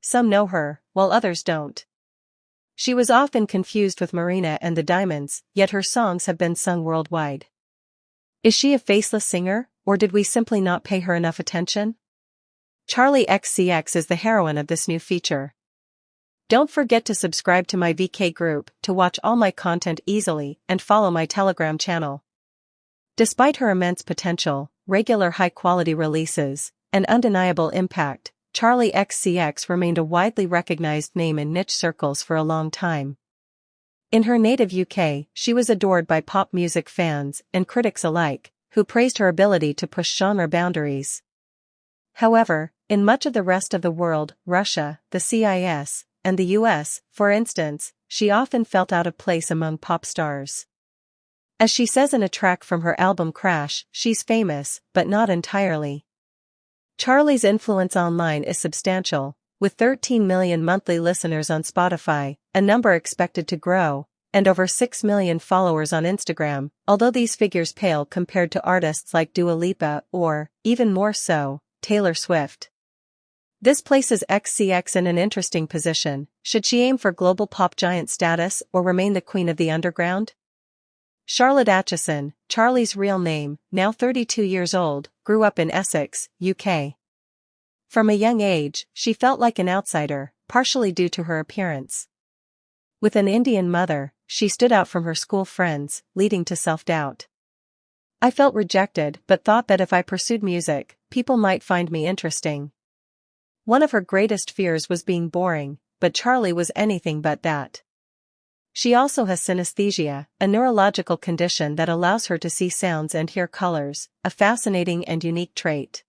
some know her, while others don't. She was often confused with Marina and the Diamonds, yet her songs have been sung worldwide. Is she a faceless singer, or did we simply not pay her enough attention? Charli XCX is the heroine of this new feature. Don't forget to subscribe to my VK group to watch all my content easily and follow my Telegram channel. Despite her immense potential, regular high-quality releases, and undeniable impact, Charli XCX remained a widely recognized name in niche circles for a long time. In her native UK, she was adored by pop music fans and critics alike, who praised her ability to push genre boundaries. However, in much of the rest of the world, Russia, the CIS, and the US, for instance, she often felt out of place among pop stars. As she says in a track from her album Crash, she's famous, but not entirely. Charli's influence online is substantial, with 13 million monthly listeners on Spotify, a number expected to grow, and over 6 million followers on Instagram, although these figures pale compared to artists like Dua Lipa or, even more so, Taylor Swift. This places XCX in an interesting position. Should she aim for global pop giant status or remain the queen of the underground? Charlotte Acheson, Charli's real name, now 32 years old, grew up in Essex, UK. From a young age, she felt like an outsider, partially due to her appearance. With an Indian mother, she stood out from her school friends, leading to self-doubt. I felt rejected but thought that if I pursued music, people might find me interesting. One of her greatest fears was being boring, but Charli was anything but that. She also has synesthesia, a neurological condition that allows her to see sounds and hear colors, a fascinating and unique trait.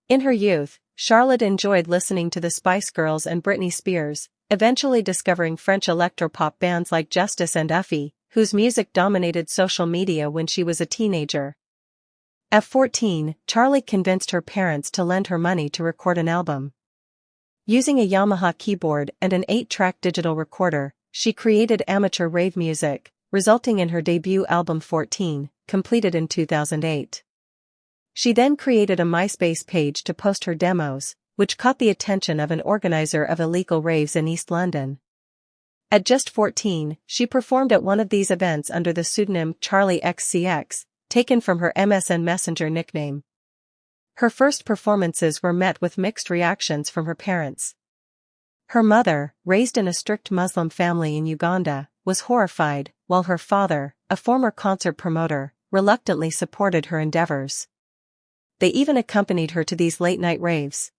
In her youth, Charlotte enjoyed listening to the Spice Girls and Britney Spears, eventually discovering French electropop bands like Justice and Uffy, whose music dominated social media when she was a teenager. At 14, Charli convinced her parents to lend her money to record an album. Using a Yamaha keyboard and an 8-track digital recorder, she created amateur rave music, resulting in her debut album 14, completed in 2008. She then created a MySpace page to post her demos, which caught the attention of an organizer of illegal raves in East London. At just 14, she performed at one of these events under the pseudonym Charli XCX, taken from her MSN Messenger nickname. Her first performances were met with mixed reactions from her parents. Her mother, raised in a strict Muslim family in Uganda, was horrified, while her father, a former concert promoter, reluctantly supported her endeavors. They even accompanied her to these late-night raves.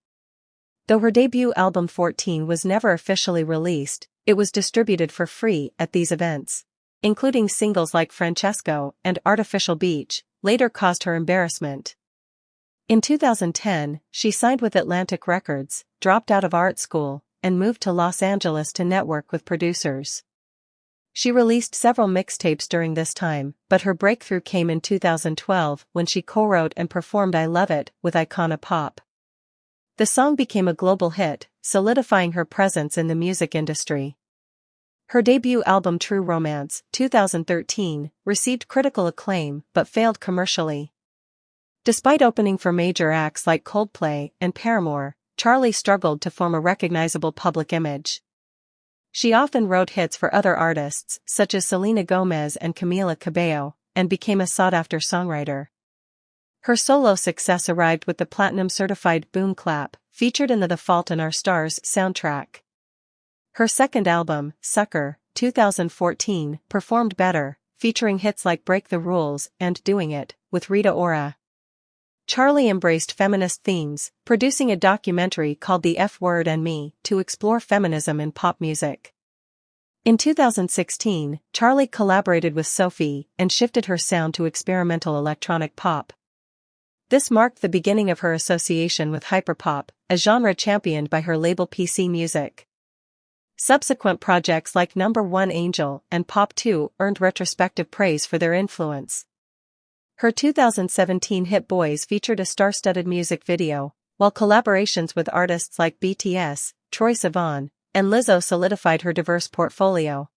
Though her debut album 14 was never officially released, it was distributed for free at these events, including singles like Francesco and Artificial Beach, later caused her embarrassment. In 2010, she signed with Atlantic Records, dropped out of art school, and moved to Los Angeles to network with producers. She released several mixtapes during this time, but her breakthrough came in 2012 when she co-wrote and performed I Love It with Icona Pop. The song became a global hit, solidifying her presence in the music industry. Her debut album True Romance, 2013, received critical acclaim but failed commercially. Despite opening for major acts like Coldplay and Paramore, Charli struggled to form a recognizable public image. She often wrote hits for other artists, such as Selena Gomez and Camila Cabello, and became a sought-after songwriter. Her solo success arrived with the platinum-certified Boom Clap, featured in the Fault in Our Stars soundtrack. Her second album, Sucker, 2014, performed better, featuring hits like Break the Rules and Doing It, with Rita Ora. Charli embraced feminist themes, producing a documentary called The F Word and Me to explore feminism in pop music. In 2016, Charli collaborated with Sophie and shifted her sound to experimental electronic pop. This marked the beginning of her association with hyperpop, a genre championed by her label PC Music. Subsequent projects like Number 1 Angel and Pop 2 earned retrospective praise for their influence. Her 2017 hit Boys featured a star-studded music video, while collaborations with artists like BTS, Troye Sivan, and Lizzo solidified her diverse portfolio.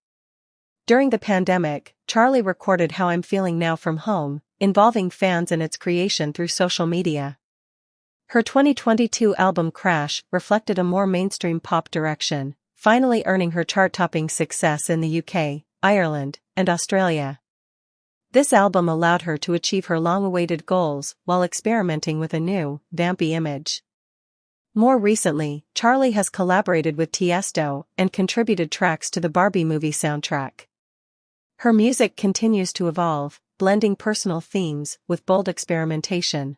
During the pandemic, Charli recorded How I'm Feeling Now from home, involving fans in its creation through social media. Her 2022 album Crash reflected a more mainstream pop direction, finally earning her chart-topping success in the UK, Ireland, and Australia. This album allowed her to achieve her long-awaited goals while experimenting with a new, vampy image. More recently, Charli has collaborated with Tiesto and contributed tracks to the Barbie movie soundtrack. Her music continues to evolve, blending personal themes with bold experimentation.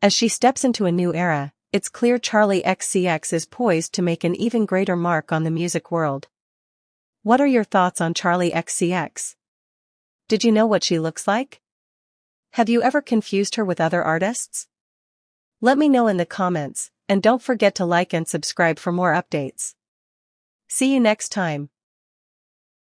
As she steps into a new era, it's clear Charli XCX is poised to make an even greater mark on the music world. What are your thoughts on Charli XCX? Did you know what she looks like? Have you ever confused her with other artists? Let me know in the comments, and don't forget to like and subscribe for more updates. See you next time.